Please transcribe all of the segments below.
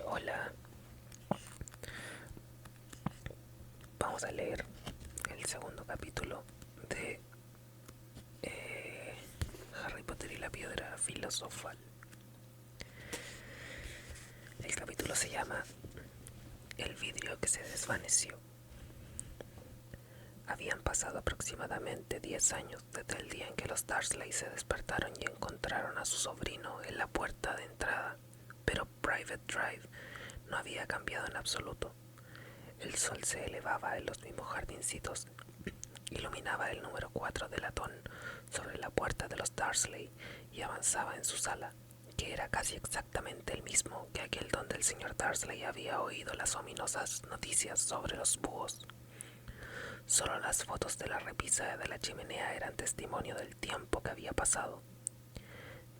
Hola, vamos a leer el segundo capítulo de Harry Potter y la piedra filosofal. El capítulo se llama El vidrio que se desvaneció. Habían pasado aproximadamente 10 años desde el día en que los Dursley se despertaron y encontraron a su sobrino en la puerta de entrada, pero Private Drive no había cambiado en absoluto. El sol se elevaba en los mismos jardincitos, iluminaba el número 4 de latón sobre la puerta de los Dursley y avanzaba en su sala, que era casi exactamente el mismo que aquel donde el señor Dursley había oído las ominosas noticias sobre los búhos. Solo las fotos de la repisa de la chimenea eran testimonio del tiempo que había pasado.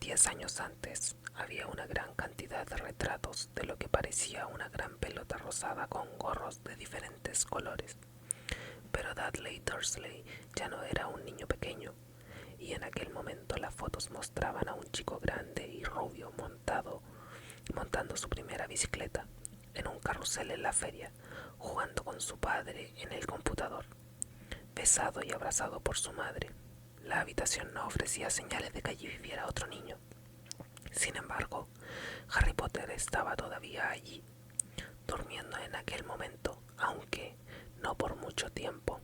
10 años antes había una gran cantidad de retratos de lo que parecía una gran pelota rosada con gorros de diferentes colores. Pero Dudley Dursley ya no era un niño pequeño, y en aquel momento las fotos mostraban a un chico grande y rubio montando su primera bicicleta, en un carrusel en la feria, jugando con su padre en el computador, besado y abrazado por su madre. La habitación no ofrecía señales de que allí viviera otro niño. Sin embargo, Harry Potter estaba todavía allí, durmiendo en aquel momento, aunque no por mucho tiempo.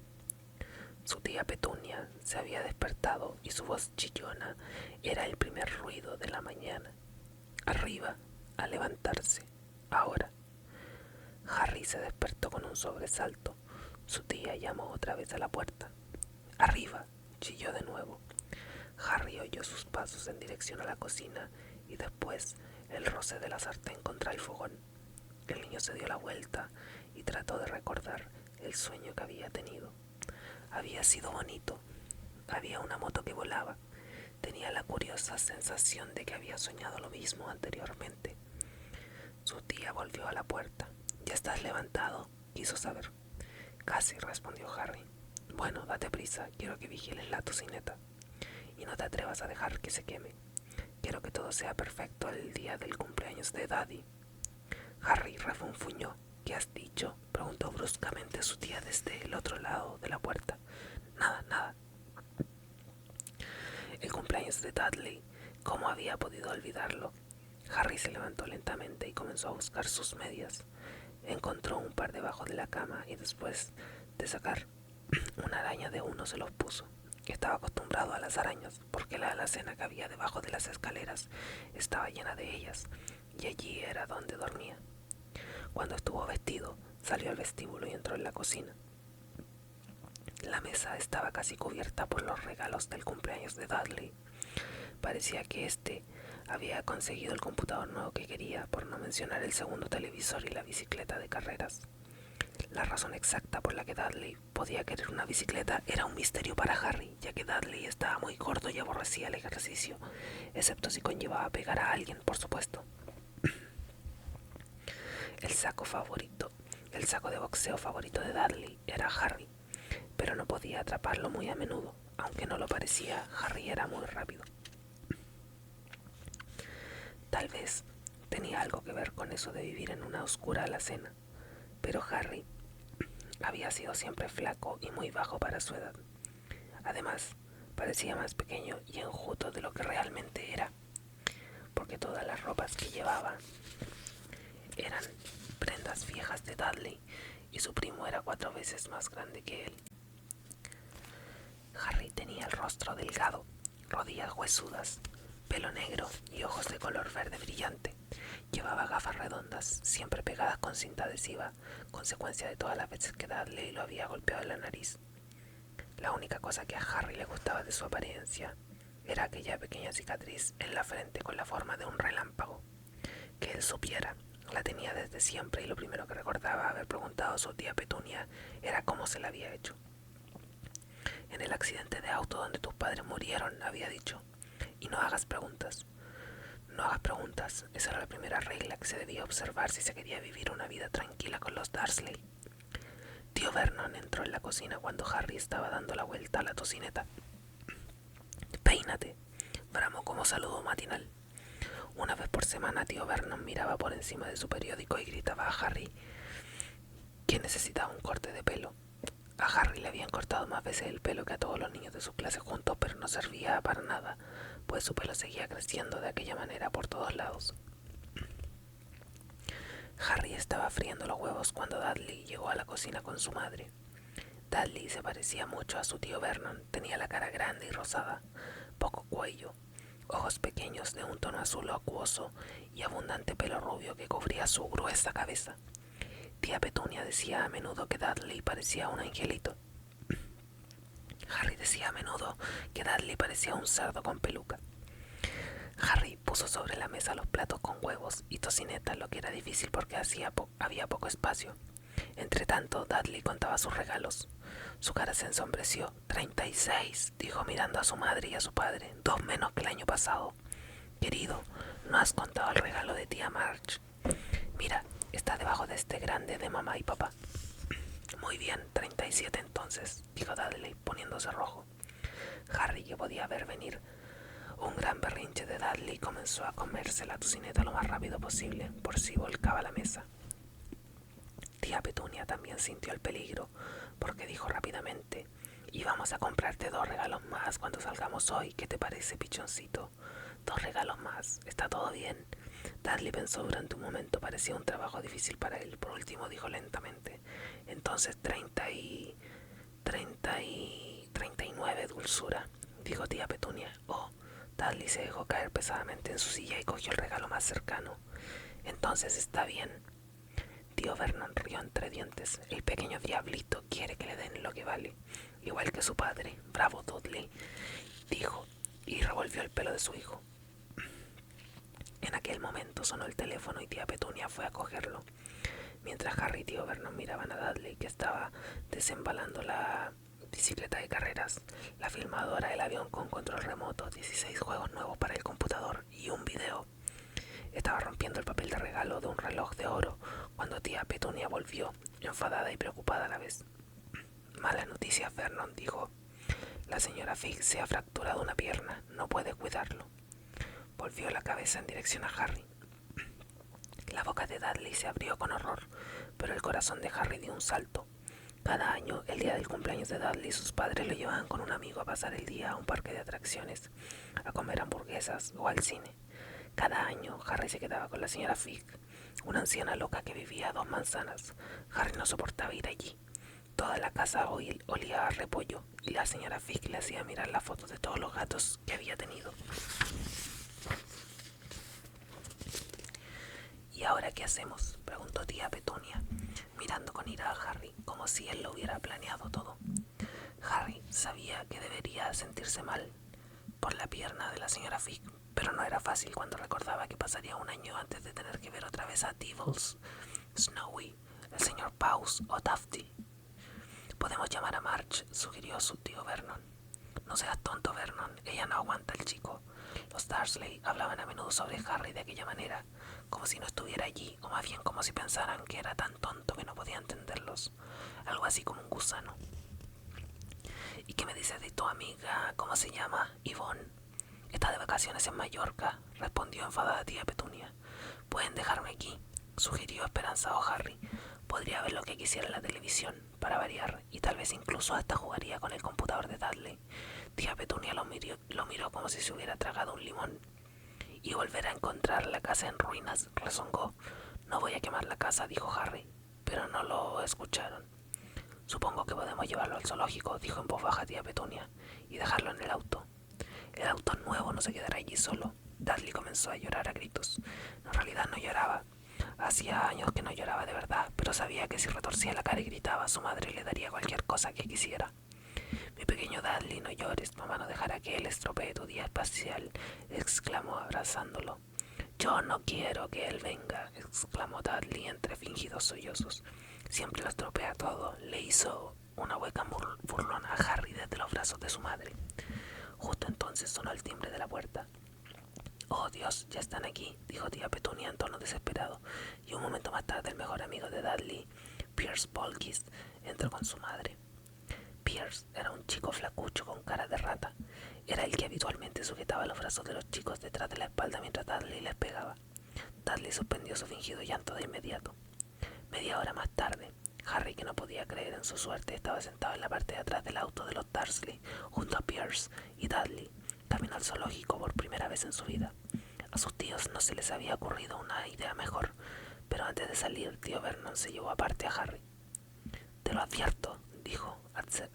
Su tía Petunia se había despertado y su voz chillona era el primer ruido de la mañana. Arriba, a levantarse, ahora. Harry se despertó con un sobresalto. Su tía llamó otra vez a la puerta. Arriba, chilló de nuevo. Harry oyó sus pasos en dirección a la cocina y después el roce de la sartén contra el fogón. El niño se dio la vuelta y trató de recordar el sueño que había tenido. Había sido bonito. Había una moto que volaba. Tenía la curiosa sensación de que había soñado lo mismo anteriormente. Su tía volvió a la puerta. ¿Ya estás levantado?, quiso saber. Casi, respondió Harry. Bueno, date prisa, quiero que vigiles la tocineta. Y no te atrevas a dejar que se queme. Quiero que todo sea perfecto el día del cumpleaños de Daddy. Harry refunfuñó. ¿Qué has dicho?, preguntó bruscamente su tía desde el otro lado de la puerta. Nada, nada. El cumpleaños de Dudley. ¿Cómo había podido olvidarlo? Harry se levantó lentamente y comenzó a buscar sus medias. Encontró un par debajo de la cama y después de sacar una araña de uno se los puso. Estaba acostumbrado a las arañas porque la alacena que había debajo de las escaleras estaba llena de ellas y allí era donde dormía. Cuando estuvo vestido, salió al vestíbulo y entró en la cocina. La mesa estaba casi cubierta por los regalos del cumpleaños de Dudley. Parecía que había conseguido el computador nuevo que quería, por no mencionar el segundo televisor y la bicicleta de carreras. La razón exacta por la que Dudley podía querer una bicicleta era un misterio para Harry, ya que Dudley estaba muy gordo y aborrecía el ejercicio, excepto si conllevaba pegar a alguien, por supuesto. El saco de boxeo favorito de Dudley era Harry, pero no podía atraparlo muy a menudo. Aunque no lo parecía, Harry era muy rápido. Tal vez tenía algo que ver con eso de vivir en una oscura alacena, pero Harry había sido siempre flaco y muy bajo para su edad. Además, parecía más pequeño y enjuto de lo que realmente era, porque todas las ropas que llevaba eran prendas viejas de Dudley y su primo era 4 veces más grande que él. Harry tenía el rostro delgado, rodillas huesudas, pelo negro y ojos de color verde brillante. Llevaba gafas redondas, siempre pegadas con cinta adhesiva, consecuencia de todas las veces que Dudley lo había golpeado en la nariz. La única cosa que a Harry le gustaba de su apariencia era aquella pequeña cicatriz en la frente con la forma de un relámpago. Que él supiera, la tenía desde siempre y lo primero que recordaba haber preguntado a su tía Petunia era cómo se la había hecho. En el accidente de auto donde tus padres murieron, había dicho. Y no hagas preguntas. No hagas preguntas. Esa era la primera regla que se debía observar si se quería vivir una vida tranquila con los Dursley. Tío Vernon entró en la cocina cuando Harry estaba dando la vuelta a la tocineta. «Peínate», bramó como saludo matinal. Una vez por semana tío Vernon miraba por encima de su periódico y gritaba a Harry que necesitaba un corte de pelo. A Harry le habían cortado más veces el pelo que a todos los niños de su clase juntos, pero no servía para nada, pues su pelo seguía creciendo de aquella manera por todos lados. Harry estaba friendo los huevos cuando Dudley llegó a la cocina con su madre. Dudley se parecía mucho a su tío Vernon. Tenía la cara grande y rosada, poco cuello, ojos pequeños de un tono azul acuoso y abundante pelo rubio que cubría su gruesa cabeza. Tía Petunia decía a menudo que Dudley parecía un angelito. Harry decía a menudo que Dudley parecía un cerdo con peluca. Harry puso sobre la mesa los platos con huevos y tocineta, lo que era difícil porque había poco espacio. Entretanto, Dudley contaba sus regalos. Su cara se ensombreció. 36, dijo mirando a su madre y a su padre. 2 menos que el año pasado. Querido, no has contado el regalo de tía March. Mira, está debajo de este grande de mamá y papá. Muy bien, 37 entonces, dijo Dudley, poniéndose rojo. Harry, que podía ver venir un gran berrinche de Dudley, comenzó a comerse la tocineta lo más rápido posible, por si volcaba la mesa. Tía Petunia también sintió el peligro, porque dijo rápidamente: y vamos a comprarte 2 regalos más cuando salgamos hoy. ¿Qué te parece, pichoncito? 2 regalos más, ¿está todo bien? Dudley pensó durante un momento. Parecía un trabajo difícil para él. Por último dijo lentamente: entonces 39, dulzura, dijo tía Petunia. Oh. Dudley se dejó caer pesadamente en su silla y cogió el regalo más cercano. Entonces está bien. Tío Vernon rió entre dientes. El pequeño diablito quiere que le den lo que vale, igual que su padre. Bravo, Dudley, dijo, y revolvió el pelo de su hijo. En aquel momento sonó el teléfono y tía Petunia fue a cogerlo. Mientras Harry y tío Vernon miraban a Dudley, que estaba desembalando la bicicleta de carreras, la filmadora, el avión con control remoto, 16 juegos nuevos para el computador y un video. Estaba rompiendo el papel de regalo de un reloj de oro cuando tía Petunia volvió, enfadada y preocupada a la vez. Malas noticias, Vernon, dijo. La señora Fig se ha fracturado una pierna, no puede cuidarlo. Volvió la cabeza en dirección a Harry. La boca de Dudley se abrió con horror, pero el corazón de Harry dio un salto. Cada año, el día del cumpleaños de Dudley, sus padres lo llevaban con un amigo a pasar el día a un parque de atracciones, a comer hamburguesas o al cine. Cada año, Harry se quedaba con la señora Fig, una anciana loca que vivía a 2 manzanas. Harry no soportaba ir allí. Toda la casa olía a repollo y la señora Fig le hacía mirar las fotos de todos los gatos que había tenido. ¿Y ahora qué hacemos?, preguntó tía Petunia, mirando con ira a Harry, como si él lo hubiera planeado todo. Harry sabía que debería sentirse mal por la pierna de la señora Fig, pero no era fácil cuando recordaba que pasaría un año antes de tener que ver otra vez a Dibbles, Snowy, el señor Paws o Tufty. Podemos llamar a March, sugirió su tío Vernon. No seas tonto, Vernon, ella no aguanta al chico. Los Dursley hablaban a menudo sobre Harry de aquella manera, como si no estuviera allí, o más bien como si pensaran que era tan tonto que no podía entenderlos. Algo así como un gusano. ¿Y qué me dices de tu amiga? ¿Cómo se llama? Yvonne. Está de vacaciones en Mallorca, respondió enfadada tía Petunia. Pueden dejarme aquí, sugirió esperanzado Harry. Podría ver lo que quisiera en la televisión, para variar, y tal vez incluso hasta jugaría con el computador de Dudley. Tía Petunia lo miró como si se hubiera tragado un limón. Y volver a encontrar la casa en ruinas, rezongó. No voy a quemar la casa, dijo Harry, pero no lo escucharon. Supongo que podemos llevarlo al zoológico, dijo en voz baja tía Petunia, y dejarlo en el auto. El auto nuevo no se quedará allí solo. Dudley comenzó a llorar a gritos. En realidad no lloraba. Hacía años que no lloraba de verdad, pero sabía que si retorcía la cara y gritaba, su madre le daría cualquier cosa que quisiera. Mi pequeño Dudley, no llores, mamá no dejará que él estropee tu día espacial, exclamó abrazándolo. Yo no quiero que él venga, exclamó Dudley entre fingidos sollozos. Siempre lo estropea todo, le hizo una hueca burlona a Harry desde los brazos de su madre. Justo entonces sonó el timbre de la puerta. Oh Dios, ya están aquí, dijo tía Petunia en tono desesperado, y un momento más tarde el mejor amigo de Dudley, Pierce Polkis, entró con su madre. Pierce era un chico flacucho con cara de rata. Era el que habitualmente sujetaba los brazos de los chicos detrás de la espalda mientras Dudley les pegaba. Dudley suspendió su fingido llanto de inmediato. Media hora más tarde, Harry, que no podía creer en su suerte, estaba sentado en la parte de atrás del auto de los Dursley, junto a Pierce y Dudley. Caminó al zoológico por primera vez en su vida. A sus tíos no se les había ocurrido una idea mejor, pero antes de salir, tío Vernon se llevó aparte a Harry. «Te lo advierto», dijo,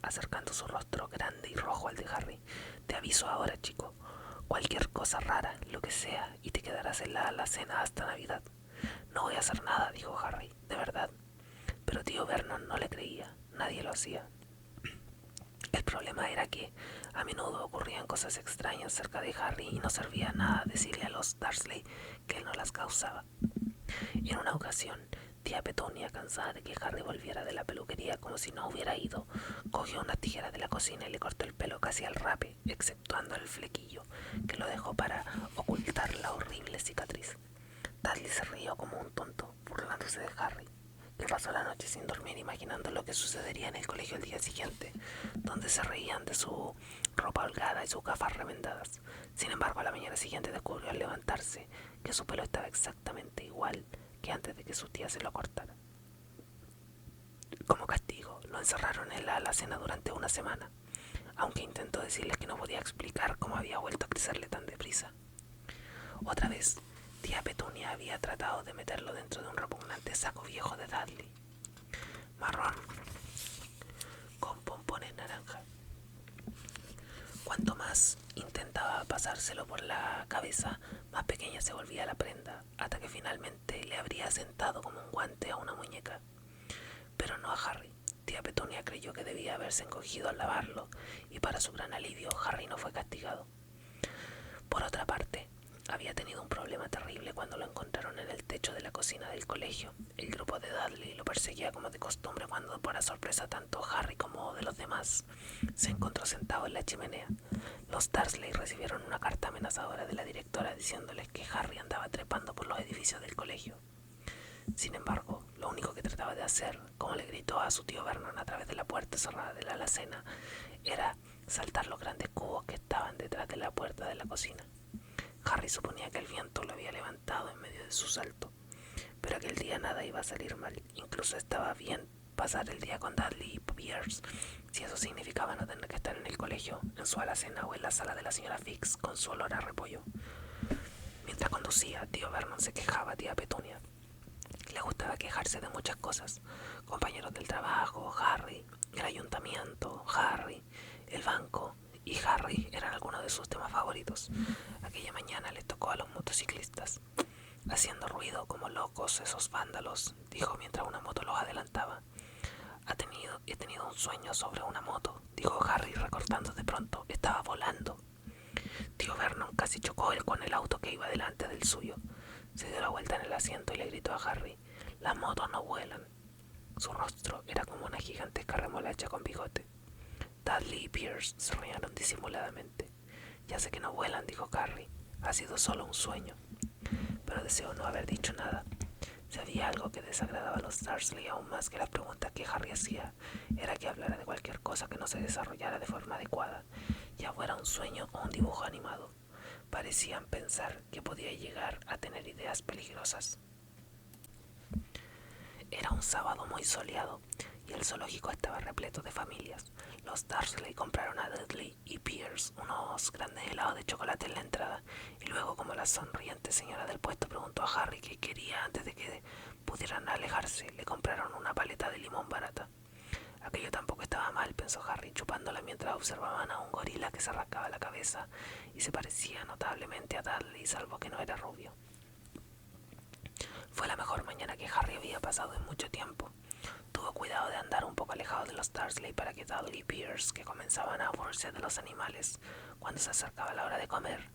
acercando su rostro grande y rojo al de Harry. «Te aviso ahora, chico. Cualquier cosa rara, lo que sea, y te quedarás en la alacena hasta Navidad». «No voy a hacer nada», dijo Harry, «de verdad». Pero tío Vernon no le creía. Nadie lo hacía. El problema era que a menudo ocurrían cosas extrañas cerca de Harry y no servía nada decirle a los Dursley que él no las causaba. En una ocasión, tía Petunia, cansada de que Harry volviera de la peluquería como si no hubiera ido, cogió una tijera de la cocina y le cortó el pelo casi al rape, exceptuando el flequillo, que lo dejó para ocultar la horrible cicatriz. Dudley se rió como un tonto, burlándose de Harry, que pasó la noche sin dormir imaginando lo que sucedería en el colegio el día siguiente, donde se reían de su ropa holgada y sus gafas remendadas. Sin embargo, a la mañana siguiente descubrió al levantarse que su pelo estaba exactamente igual que antes de que su tía se lo cortara. Como castigo, lo encerraron en la alacena durante una semana, aunque intentó decirles que no podía explicar cómo había vuelto a crecerle tan deprisa. Otra vez, tía Petunia había tratado de meterlo dentro de un repugnante saco viejo de Dudley, marrón, con pompones naranja. Cuanto más intentaba pasárselo por la cabeza, más pequeña se volvía la prenda, hasta que finalmente le habría sentado como un guante a una muñeca. Pero no a Harry. Tía Petunia creyó que debía haberse encogido al lavarlo, y para su gran alivio, Harry no fue castigado. Por otra parte, había tenido un problema terrible cuando lo encontraron en el techo de la cocina del colegio. El grupo de Dudley lo perseguía como de costumbre cuando, por sorpresa tanto Harry como de los demás, se encontró sentado en la chimenea. Los Dursley recibieron una carta amenazadora de la directora diciéndoles que Harry andaba trepando por los edificios del colegio. Sin embargo, lo único que trataba de hacer, como le gritó a su tío Vernon a través de la puerta cerrada de la alacena, era saltar los grandes cubos que estaban detrás de la puerta de la cocina. Harry suponía que el viento lo había levantado en medio de su salto, pero aquel día nada iba a salir mal. Incluso estaba bien pasar el día con Dudley y Pierce, si eso significaba no tener que estar en el colegio, en su alacena o en la sala de la señora Fix con su olor a repollo. Mientras conducía, tío Vernon se quejaba a tía Petunia. Le gustaba quejarse de muchas cosas: compañeros del trabajo, Harry, el ayuntamiento, Harry, el banco y Harry eran algunos de sus temas favoritos. Aquella mañana les tocó a los motociclistas. «Haciendo ruido como locos esos vándalos», dijo mientras una moto los adelantaba. «He tenido un sueño sobre una moto», dijo Harry recortando de pronto. «Estaba volando». Tío Vernon casi chocó con el auto que iba delante del suyo. Se dio la vuelta en el asiento y le gritó a Harry: «Las motos no vuelan». Su rostro era como una gigantesca remolacha con bigote. Dudley y Pierce se rieron disimuladamente. «Ya sé que no vuelan», dijo Harry. «Ha sido solo un sueño». Pero deseó no haber dicho nada. Si había algo que desagradaba a los Dursley aún más que las preguntas que Harry hacía, era que hablara de cualquier cosa que no se desarrollara de forma adecuada, ya fuera un sueño o un dibujo animado. Parecían pensar que podía llegar a tener ideas peligrosas. Era un sábado muy soleado y el zoológico estaba repleto de familias. Los Dursley compraron a Dudley y Pierce unos grandes helados de chocolate en la entrada, y luego, como la sonriente señora del puesto preguntó a Harry qué quería antes de que pudieran alejarse, le compraron una paleta de limón barata. Aquello tampoco estaba mal, pensó Harry, chupándola mientras observaban a un gorila que se rascaba la cabeza y se parecía notablemente a Dudley, salvo que no era rubio. Fue la mejor mañana que Harry había pasado en mucho tiempo. Tuvo cuidado de andar un poco alejado de los Dursley para que Dudley y Pierce, que comenzaban a aburrirse de los animales cuando se acercaba la hora de comer,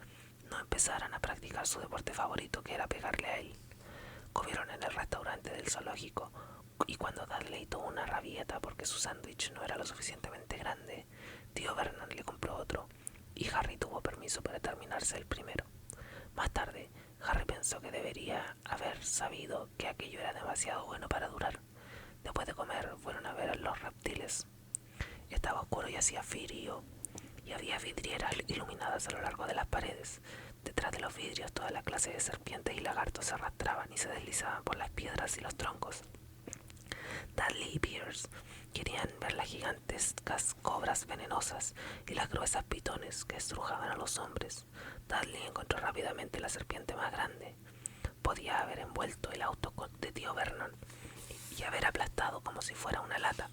no empezaran a practicar su deporte favorito, que era pegarle a él. Comieron en el restaurante del zoológico, y cuando Dudley tuvo una rabieta porque su sándwich no era lo suficientemente grande, tío Vernon le compró otro, y Harry tuvo permiso para terminarse el primero. Más tarde, Harry pensó que debería haber sabido que aquello era demasiado bueno para durar. Después de comer, fueron a ver a los reptiles. Estaba oscuro y hacía frío, y había vidrieras iluminadas a lo largo de las paredes. Detrás de los vidrios toda la clase de serpientes y lagartos se arrastraban y se deslizaban por las piedras y los troncos. Dudley y Pierce querían ver las gigantescas cobras venenosas y las gruesas pitones que estrujaban a los hombres. Dudley encontró rápidamente la serpiente más grande. Podía haber envuelto el auto de tío Vernon y haber aplastado como si fuera una lata.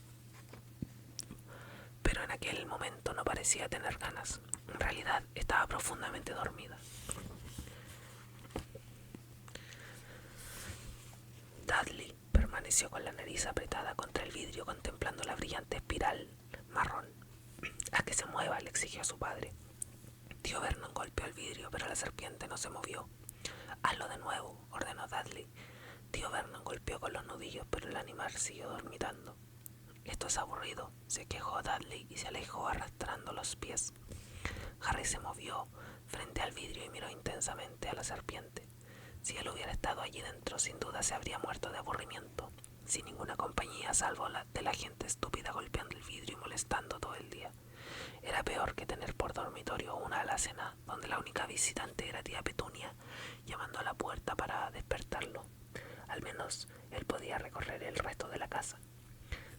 Pero en aquel momento no parecía tener ganas. En realidad estaba profundamente dormida. Dudley permaneció con la nariz apretada contra el vidrio contemplando la brillante espiral marrón. «Haz que se mueva», le exigió a su padre. Tío Vernon golpeó el vidrio, pero la serpiente no se movió. «Hazlo de nuevo», ordenó Dudley. Tío Vernon golpeó con los nudillos, pero el animal siguió dormitando. «Esto es aburrido», se quejó Dudley y se alejó arrastrando los pies. Harry se movió frente al vidrio y miró intensamente a la serpiente. Si él hubiera estado allí dentro, sin duda se habría muerto de aburrimiento, sin ninguna compañía salvo la de la gente estúpida golpeando el vidrio y molestando todo el día. Era peor que tener por dormitorio una alacena donde la única visitante era tía Petunia, llamando a la puerta para despertarlo. Al menos él podía recorrer el resto de la casa.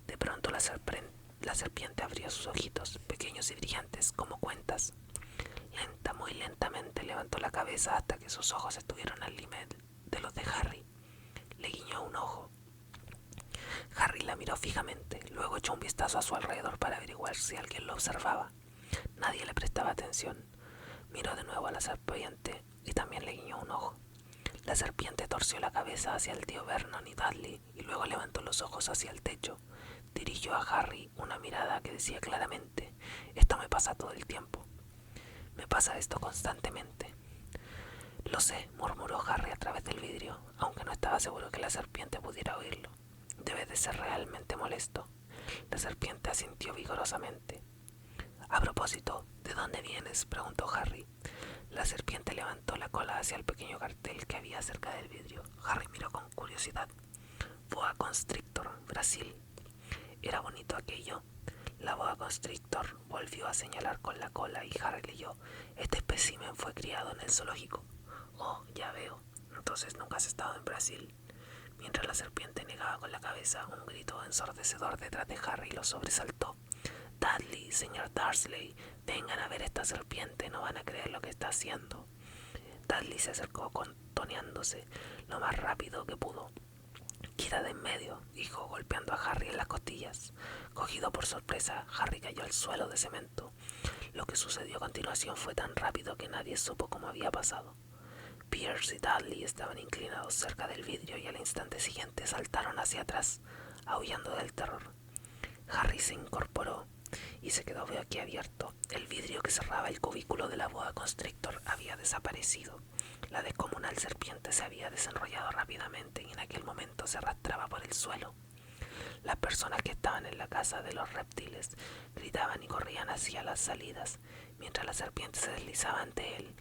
De pronto la serpiente abrió sus ojitos, pequeños y brillantes como cuentas. Muy lentamente levantó la cabeza hasta que sus ojos estuvieron al límite de los de Harry. Le guiñó un ojo. Harry la miró fijamente, luego echó un vistazo a su alrededor para averiguar si alguien lo observaba. Nadie le prestaba atención. Miró de nuevo a la serpiente y también le guiñó un ojo. La serpiente torció la cabeza hacia el tío Vernon y Dudley y luego levantó los ojos hacia el techo. Dirigió a Harry una mirada que decía claramente: «Esto me pasa todo el tiempo. Me pasa esto constantemente». «Lo sé», murmuró Harry a través del vidrio, aunque no estaba seguro que la serpiente pudiera oírlo. «Debe de ser realmente molesto». La serpiente asintió vigorosamente. «A propósito, ¿de dónde vienes?», preguntó Harry. La serpiente levantó la cola hacia el pequeño cartel que había cerca del vidrio. Harry miró con curiosidad. «Boa Constrictor, Brasil». Era bonito aquello. La boa constrictor volvió a señalar con la cola y Harry leyó: «Este espécimen fue criado en el zoológico». «Oh, ya veo. Entonces nunca has estado en Brasil». Mientras la serpiente negaba con la cabeza, un grito ensordecedor detrás de Harry lo sobresaltó. «Dudley, señor Dursley, vengan a ver esta serpiente, no van a creer lo que está haciendo». Dudley se acercó contoneándose lo más rápido que pudo. «Quita de en medio», dijo, golpeando a Harry en las costillas. Cogido por sorpresa, Harry cayó al suelo de cemento. Lo que sucedió a continuación fue tan rápido que nadie supo cómo había pasado. Pierce y Dudley estaban inclinados cerca del vidrio y al instante siguiente saltaron hacia atrás, aullando del terror. Harry se incorporó y se quedó boquiabierto. El vidrio que cerraba el cubículo de la boa constrictor había desaparecido. La descomunal serpiente se había desenrollado rápidamente y en aquel momento se arrastraba por el suelo. Las personas que estaban en la casa de los reptiles gritaban y corrían hacia las salidas, mientras la serpiente se deslizaba ante él.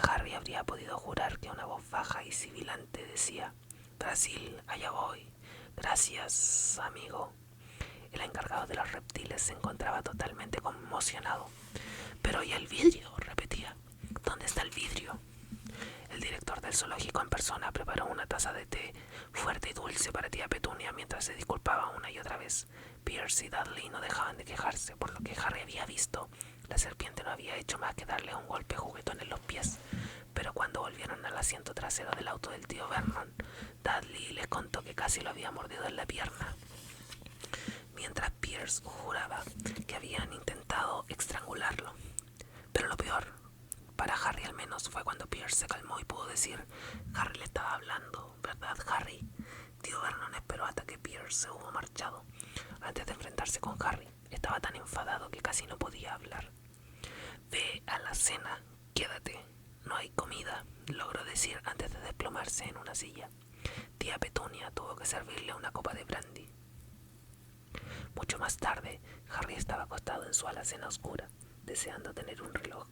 Harry habría podido jurar que una voz baja y sibilante decía: «Brasil, allá voy. Gracias, amigo». El encargado de los reptiles se encontraba totalmente conmocionado. «Pero ¿y el vidrio?», repetía. «¿Dónde está el vidrio?». El director del zoológico en persona preparó una taza de té fuerte y dulce para tía Petunia mientras se disculpaba una y otra vez. Pierce y Dudley no dejaban de quejarse por lo que Harry había visto. La serpiente no había hecho más que darle un golpe juguetón en los pies. Pero cuando volvieron al asiento trasero del auto del tío Vernon, Dudley les contó que casi lo había mordido en la pierna, mientras Pierce juraba que habían intentado estrangularlo. Pero lo peor, para Harry al menos, fue cuando Pierce se calmó y pudo decir: «Harry le estaba hablando, ¿verdad, Harry?». Tío Vernon esperó hasta que Pierce se hubo marchado antes de enfrentarse con Harry. Estaba tan enfadado que casi no podía hablar. «Ve a la cena, quédate, no hay comida», logró decir antes de desplomarse en una silla. Tía Petunia tuvo que servirle una copa de brandy. Mucho más tarde, Harry estaba acostado en su alacena oscura, deseando tener un reloj.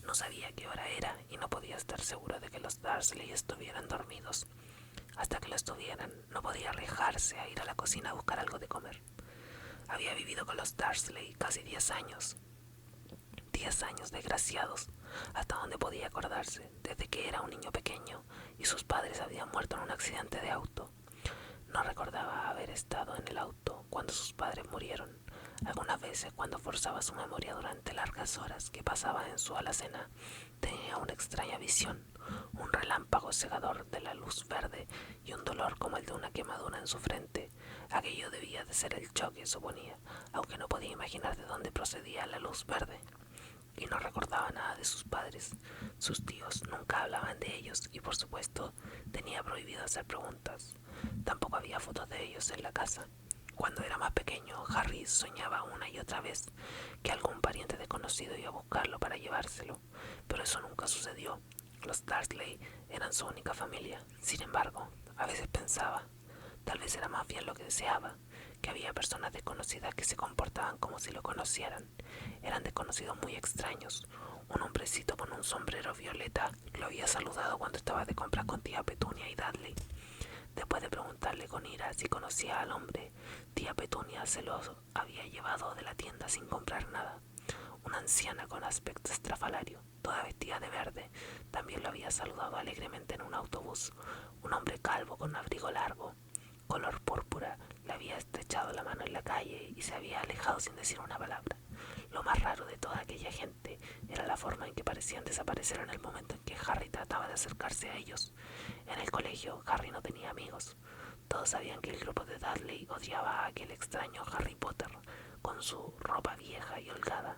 No sabía qué hora era y no podía estar seguro de que los Dursley estuvieran dormidos. Hasta que lo estuvieran, no podía arriesgarse a ir a la cocina a buscar algo de comer. Había vivido con los Dursley casi 10 años. 10 años desgraciados, hasta donde podía acordarse, desde que era un niño pequeño y sus padres habían muerto en un accidente de auto. No recordaba haber estado en el auto cuando sus padres murieron. Algunas veces, cuando forzaba su memoria durante largas horas que pasaba en su alacena, tenía una extraña visión, un relámpago cegador de la luz verde y un dolor como el de una quemadura en su frente. Aquello debía de ser el choque, suponía, aunque no podía imaginar de dónde procedía la luz verde. Y no recordaba nada de sus padres. Sus tíos nunca hablaban de ellos y, por supuesto, tenía prohibido hacer preguntas. Tampoco había fotos de ellos en la casa. Cuando era más pequeño, Harry soñaba una y otra vez que algún pariente desconocido iba a buscarlo para llevárselo, pero eso nunca sucedió. Los Dursley eran su única familia. Sin embargo, a veces pensaba, tal vez era más bien lo que deseaba, que había personas desconocidas que se comportaban como si lo conocieran. Eran desconocidos muy extraños. Un hombrecito con un sombrero violeta lo había saludado cuando estaba de compras con tía Petunia y Dudley. Después de preguntarle con ira si conocía al hombre, tía Petunia se lo había llevado de la tienda sin comprar nada. Una anciana con aspecto estrafalario, toda vestida de verde, también lo había saludado alegremente en un autobús. Un hombre calvo con un abrigo largo, color púrpura, le había estrechado la mano en la calle y se había alejado sin decir una palabra. Lo más raro de toda aquella gente era la forma en que parecían desaparecer en el momento en que Harry trataba de acercarse a ellos. En el colegio, Harry no tenía amigos. Todos sabían que el grupo de Dudley odiaba a aquel extraño Harry Potter, con su ropa vieja y holgada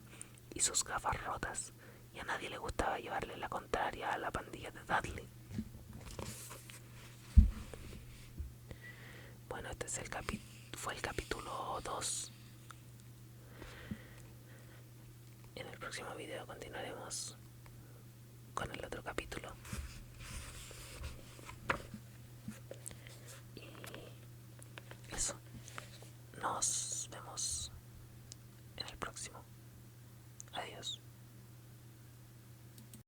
y sus gafas rotas, y a nadie le gustaba llevarle la contraria a la pandilla de Dudley. Bueno, este es fue el capítulo 2. En el próximo video continuaremos con el otro capítulo. Y eso. Nos